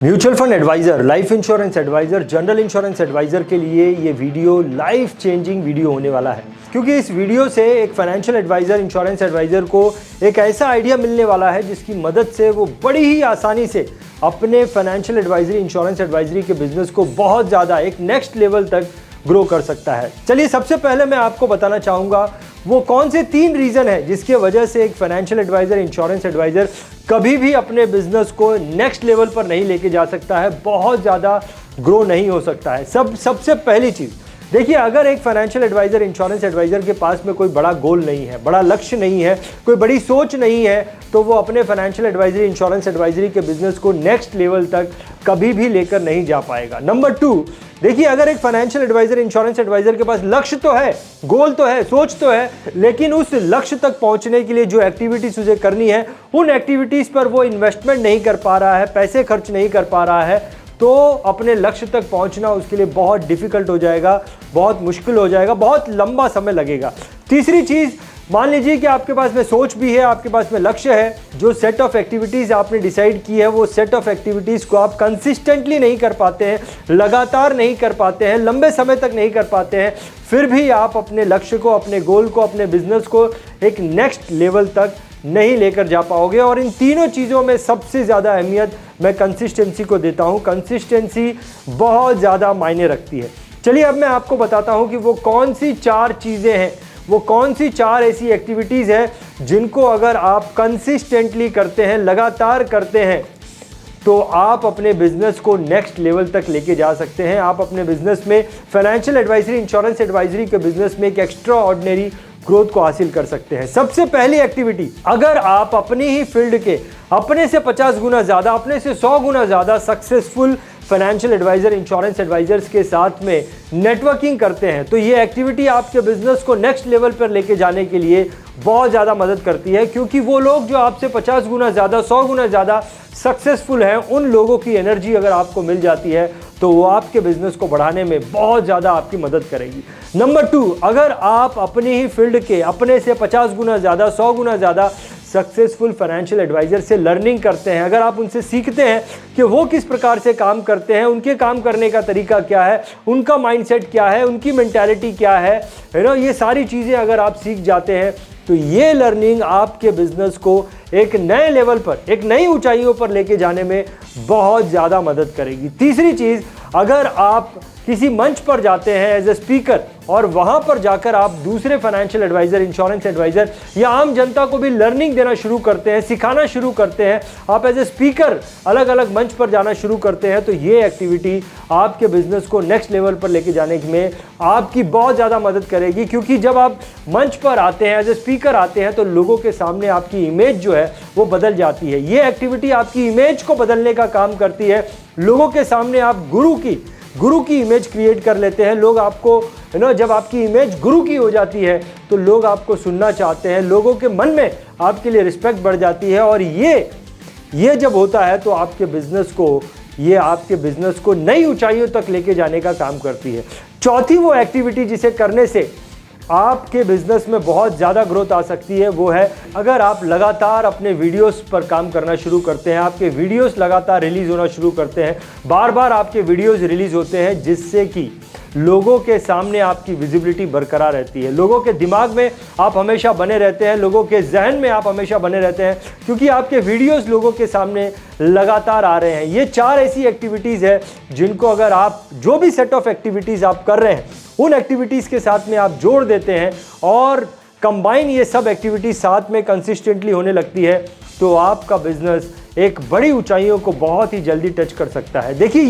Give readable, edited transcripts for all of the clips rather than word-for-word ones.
Mutual fund adviser, life insurance adviser, general insurance adviser के लिए ये वीडियो लाइफ चेंजिंग वीडियो होने वाला है, क्योंकि इस वीडियो से एक फाइनेंशियल एडवाइज़र, इंश्योरेंस एडवाइज़र को एक ऐसा आइडिया मिलने वाला है जिसकी मदद से वो बड़ी ही आसानी से अपने फाइनेंशियल एडवाइजरी, इंश्योरेंस एडवाइजरी के बिजनेस को बहुत ज़्यादा एक नेक्स्ट लेवल तक ग्रो कर सकता है। चलिए, सबसे पहले मैं आपको बताना चाहूँगा वो कौन से 3 रीज़न है जिसके वजह से एक फाइनेंशियल एडवाइज़र, इंश्योरेंस एडवाइज़र कभी भी अपने बिजनेस को नेक्स्ट लेवल पर नहीं लेके जा सकता है, बहुत ज़्यादा ग्रो नहीं हो सकता है। सबसे पहली चीज़ देखिए, अगर एक फाइनेंशियल एडवाइज़र, इंश्योरेंस एडवाइज़र के पास में कोई बड़ा गोल नहीं है, बड़ा लक्ष्य नहीं है, कोई बड़ी सोच नहीं है, तो वो अपने फाइनेंशियल एडवाइजरी, इंश्योरेंस एडवाइजरी के बिजनेस को नेक्स्ट लेवल तक कभी भी लेकर नहीं जा पाएगा। नंबर 2, देखिए, अगर एक फाइनेंशियल एडवाइजर, इंश्योरेंस एडवाइजर के पास लक्ष्य तो है, गोल तो है, सोच तो है, लेकिन उस लक्ष्य तक पहुंचने के लिए जो एक्टिविटीज़ उसे करनी है, उन एक्टिविटीज़ पर वो इन्वेस्टमेंट नहीं कर पा रहा है, पैसे खर्च नहीं कर पा रहा है, तो अपने लक्ष्य तक पहुंचना उसके लिए बहुत डिफिकल्ट हो जाएगा, बहुत मुश्किल हो जाएगा, बहुत लंबा समय लगेगा। तीसरी चीज़, मान लीजिए कि आपके पास में सोच भी है, आपके पास में लक्ष्य है, जो सेट ऑफ एक्टिविटीज़ आपने डिसाइड की है, वो सेट ऑफ एक्टिविटीज़ को आप कंसिस्टेंटली नहीं कर पाते हैं, लगातार नहीं कर पाते हैं, लंबे समय तक नहीं कर पाते हैं, फिर भी आप अपने लक्ष्य को, अपने गोल को, अपने बिजनेस को एक नेक्स्ट लेवल तक नहीं लेकर जा पाओगे। और इन तीनों चीज़ों में सबसे ज़्यादा अहमियत मैं कंसिस्टेंसी को देता हूँ। कंसिस्टेंसी बहुत ज़्यादा मायने रखती है। चलिए, अब मैं आपको बताता हूँ कि वो कौन सी 4 चीज़ें हैं, वो कौन सी 4 ऐसी एक्टिविटीज़ हैं जिनको अगर आप कंसिस्टेंटली करते हैं, लगातार करते हैं, तो आप अपने बिजनेस को नेक्स्ट लेवल तक लेके जा सकते हैं। आप अपने बिजनेस में, फाइनेंशियल एडवाइजरी, इंश्योरेंस एडवाइजरी के बिजनेस में एक एक्स्ट्रा ऑर्डिनरी ग्रोथ को हासिल कर सकते हैं। सबसे पहली एक्टिविटी, अगर आप अपनी ही फील्ड के अपने से 50 गुना ज़्यादा, अपने से 100 गुना ज़्यादा successful financial adviser, insurance advisers के साथ में नेटवर्किंग करते हैं, तो ये एक्टिविटी आपके बिजनेस को नेक्स्ट लेवल पर लेके जाने के लिए बहुत ज़्यादा मदद करती है, क्योंकि वो लोग जो आपसे 50 गुना ज़्यादा, 100 गुना ज़्यादा सक्सेसफुल हैं, उन लोगों की एनर्जी अगर आपको मिल जाती है तो वो आपके बिजनेस को बढ़ाने में बहुत ज़्यादा आपकी मदद करेगी। नंबर 2, अगर आप अपनी ही फील्ड के अपने से 50 गुना ज़्यादा, 100 गुना ज़्यादा सक्सेसफुल फाइनेंशियल एडवाइजर से लर्निंग करते हैं, अगर आप उनसे सीखते हैं कि वो किस प्रकार से काम करते हैं, उनके काम करने का तरीका क्या है, उनका माइंडसेट क्या है, उनकी मेंटालिटी क्या है ना, ये सारी चीज़ें अगर आप सीख जाते हैं तो ये लर्निंग आपके बिजनेस को एक नए लेवल पर, एक नई ऊंचाइयों पर लेके जाने में बहुत ज़्यादा मदद करेगी। तीसरी चीज़, अगर आप किसी मंच पर जाते हैं एज ए स्पीकर और वहाँ पर जाकर आप दूसरे फाइनेंशियल एडवाइज़र, इंश्योरेंस एडवाइज़र या आम जनता को भी लर्निंग देना शुरू करते हैं, सिखाना शुरू करते हैं, आप एज ए स्पीकर अलग अलग मंच पर जाना शुरू करते हैं, तो ये एक्टिविटी आपके बिजनेस को नेक्स्ट लेवल पर लेके जाने में आपकी बहुत ज़्यादा मदद करेगी। क्योंकि जब आप मंच पर आते हैं, एज ए स्पीकर आते हैं, तो लोगों के सामने आपकी इमेज जो है वो बदल जाती है। ये एक्टिविटी आपकी इमेज को बदलने का काम करती है। लोगों के सामने आप गुरु की इमेज क्रिएट कर लेते हैं। लोग आपको, जब आपकी इमेज गुरु की हो जाती है तो लोग आपको सुनना चाहते हैं, लोगों के मन में आपके लिए रिस्पेक्ट बढ़ जाती है, और ये जब होता है तो आपके बिजनेस को नई ऊंचाइयों तक लेके जाने का काम करती है। चौथी वो एक्टिविटी जिसे करने से आपके बिजनेस में बहुत ज़्यादा ग्रोथ आ सकती है, वो है अगर आप लगातार अपने वीडियोस पर काम करना शुरू करते हैं, आपके वीडियोस लगातार रिलीज़ होना शुरू करते हैं, बार बार आपके वीडियोस रिलीज़ होते हैं, जिससे कि लोगों के सामने आपकी विजिबिलिटी बरकरार रहती है, लोगों के दिमाग में आप हमेशा बने रहते हैं, लोगों के जहन में आप हमेशा बने रहते हैं, क्योंकि आपके वीडियोस लोगों के सामने लगातार आ रहे हैं। ये 4 ऐसी एक्टिविटीज़ है जिनको अगर आप, जो भी सेट ऑफ एक्टिविटीज़ आप कर रहे हैं, उन एक्टिविटीज़ के साथ में आप जोड़ देते हैं और कंबाइन ये सब एक्टिविटीज साथ में कंसिस्टेंटली होने लगती है, तो आपका बिजनेस एक बड़ी ऊंचाइयों को बहुत ही जल्दी टच कर सकता है। देखिए,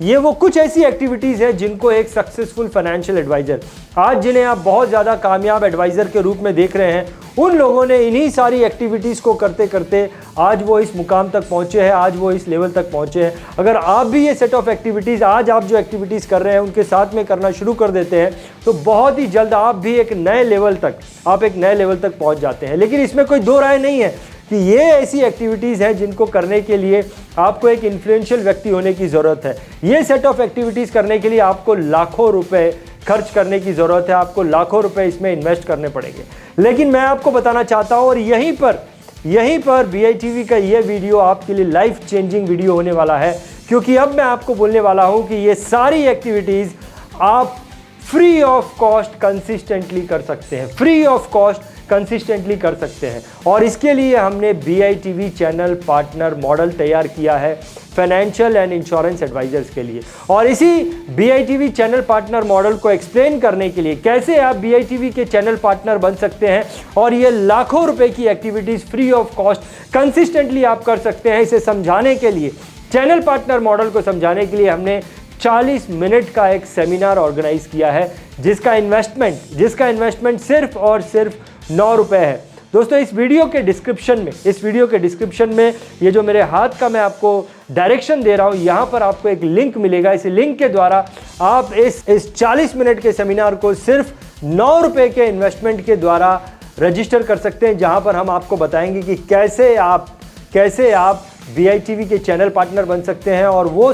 ये वो कुछ ऐसी एक्टिविटीज़ हैं जिनको एक सक्सेसफुल फाइनेंशियल एडवाइज़र, आज जिन्हें आप बहुत ज़्यादा कामयाब एडवाइज़र के रूप में देख रहे हैं, उन लोगों ने इन्हीं सारी एक्टिविटीज़ को करते करते आज वो इस मुकाम तक पहुँचे हैं, आज वो इस लेवल तक पहुँचे हैं। अगर आप भी ये सेट ऑफ एक्टिविटीज़, आज आप जो एक्टिविटीज़ कर रहे हैं, उनके साथ में करना शुरू कर देते हैं, तो बहुत ही जल्द आप भी एक नए लेवल तक पहुँच जाते हैं। लेकिन इसमें कोई दो राय नहीं है कि ये ऐसी एक्टिविटीज़ हैं जिनको करने के लिए आपको एक इन्फ्लुएंशियल व्यक्ति होने की ज़रूरत है। ये सेट ऑफ एक्टिविटीज़ करने के लिए आपको लाखों रुपए खर्च करने की ज़रूरत है, आपको लाखों रुपए इसमें इन्वेस्ट करने पड़ेंगे। लेकिन मैं आपको बताना चाहता हूँ, और यहीं पर यहीं पर BITV का ये वीडियो आपके लिए लाइफ चेंजिंग वीडियो होने वाला है, क्योंकि अब मैं आपको बोलने वाला हूं कि ये सारी एक्टिविटीज़ आप फ्री ऑफ कॉस्ट कंसिस्टेंटली कर सकते हैं, फ्री ऑफ कॉस्ट कंसिस्टेंटली कर सकते हैं। और इसके लिए हमने BITV चैनल पार्टनर मॉडल तैयार किया है फाइनेंशियल एंड इंश्योरेंस एडवाइजर्स के लिए। और इसी BITV चैनल पार्टनर मॉडल को एक्सप्लेन करने के लिए कैसे आप BITV के चैनल पार्टनर बन सकते हैं और ये लाखों रुपए की activities free of cost consistently आप कर सकते हैं, इसे समझाने के लिए, चैनल पार्टनर मॉडल को समझाने के लिए हमने 40 मिनट का एक सेमिनार ऑर्गेनाइज किया है, जिसका इन्वेस्टमेंट सिर्फ और सिर्फ 9 रुपये है। दोस्तों, इस वीडियो के डिस्क्रिप्शन में ये जो मेरे हाथ का मैं आपको डायरेक्शन दे रहा हूँ, यहाँ पर आपको एक लिंक मिलेगा। इस लिंक के द्वारा आप इस 40 मिनट के सेमिनार को सिर्फ 9 रुपये के इन्वेस्टमेंट के द्वारा रजिस्टर कर सकते हैं, जहाँ पर हम आपको बताएंगे कि कैसे आप BITV के चैनल पार्टनर बन सकते हैं और वो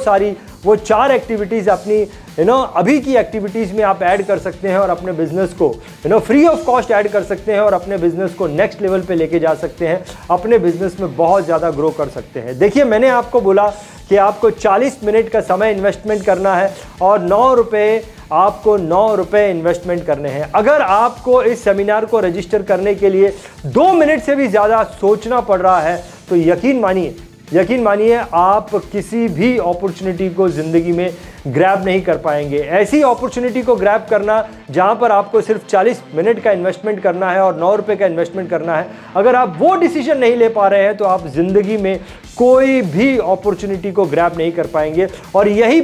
4 एक्टिविटीज़ अपनी अभी की एक्टिविटीज़ में आप ऐड कर सकते हैं और अपने बिजनेस को फ्री ऑफ कॉस्ट ऐड कर सकते हैं और अपने बिजनेस को नेक्स्ट लेवल पे लेके जा सकते हैं, अपने बिजनेस में बहुत ज़्यादा ग्रो कर सकते हैं। देखिए, मैंने आपको बोला कि आपको 40 मिनट का समय इन्वेस्टमेंट करना है और 9 रुपये इन्वेस्टमेंट करने हैं। अगर आपको इस सेमिनार को रजिस्टर करने के लिए 2 मिनट से भी ज़्यादा सोचना पड़ रहा है तो यकीन मानिए आप किसी भी अपॉर्चुनिटी को ज़िंदगी में ग्रैब नहीं कर पाएंगे। ऐसी अपॉर्चुनिटी को ग्रैब करना जहां पर आपको सिर्फ 40 मिनट का इन्वेस्टमेंट करना है और 9 रुपये का इन्वेस्टमेंट करना है, अगर आप वो डिसीजन नहीं ले पा रहे हैं तो आप ज़िंदगी में कोई भी अपॉर्चुनिटी को ग्रैब नहीं कर पाएंगे। और यहीं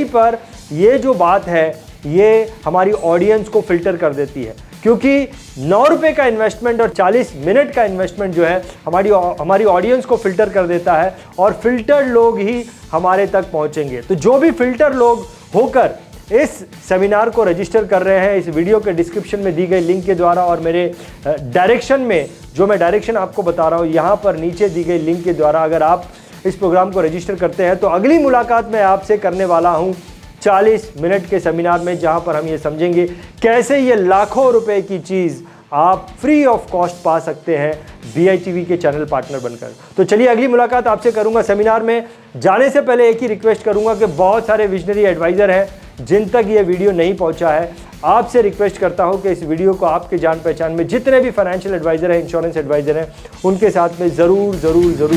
पर ये जो बात है, ये हमारी ऑडियंस को फिल्टर कर देती है, क्योंकि 9 रुपये का इन्वेस्टमेंट और 40 मिनट का इन्वेस्टमेंट जो है हमारी ऑडियंस को फिल्टर कर देता है और फिल्टर्ड लोग ही हमारे तक पहुंचेंगे। तो जो भी फिल्टर लोग होकर इस सेमिनार को रजिस्टर कर रहे हैं, इस वीडियो के डिस्क्रिप्शन में दी गई लिंक के द्वारा और मेरे डायरेक्शन में जो मैं डायरेक्शन आपको बता रहा हूँ, यहाँ पर नीचे दी गई लिंक के द्वारा अगर आप इस प्रोग्राम को रजिस्टर करते हैं तो अगली मुलाकात मैं आपसे करने वाला हूँ 40 मिनट के सेमिनार में, जहां पर हम ये समझेंगे कैसे ये लाखों रुपए की चीज़ आप फ्री ऑफ कॉस्ट पा सकते हैं BITV के चैनल पार्टनर बनकर। तो चलिए, अगली मुलाकात आपसे करूंगा सेमिनार में। जाने से पहले एक ही रिक्वेस्ट करूंगा कि बहुत सारे विजनरी एडवाइज़र हैं जिन तक ये वीडियो नहीं पहुंचा है, आपसे रिक्वेस्ट करता हूं कि इस वीडियो को आपके जान पहचान में जितने भी फाइनेंशियल एडवाइज़र हैं, इंश्योरेंस एडवाइज़र हैं, उनके साथ में ज़रूर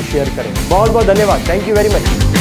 शेयर करें। बहुत बहुत धन्यवाद। Thank you very much.